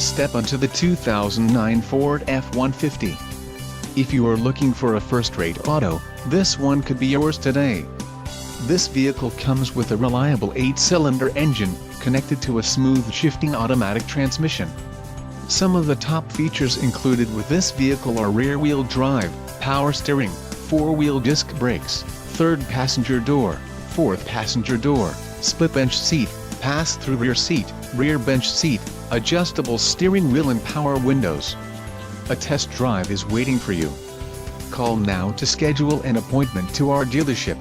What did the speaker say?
step onto the 2009 Ford F-150. If you are looking for a first-rate auto, this one could be yours today. This vehicle comes with a reliable 8-cylinder engine, connected to a smooth shifting automatic transmission. Some of the top features included with this vehicle are rear-wheel drive, power steering, 4-wheel disc brakes, third passenger door, fourth passenger door, split bench seat, pass-through rear seat, rear bench seat, adjustable steering wheel and power windows. A test drive is waiting for you. Call now to schedule an appointment to our dealership.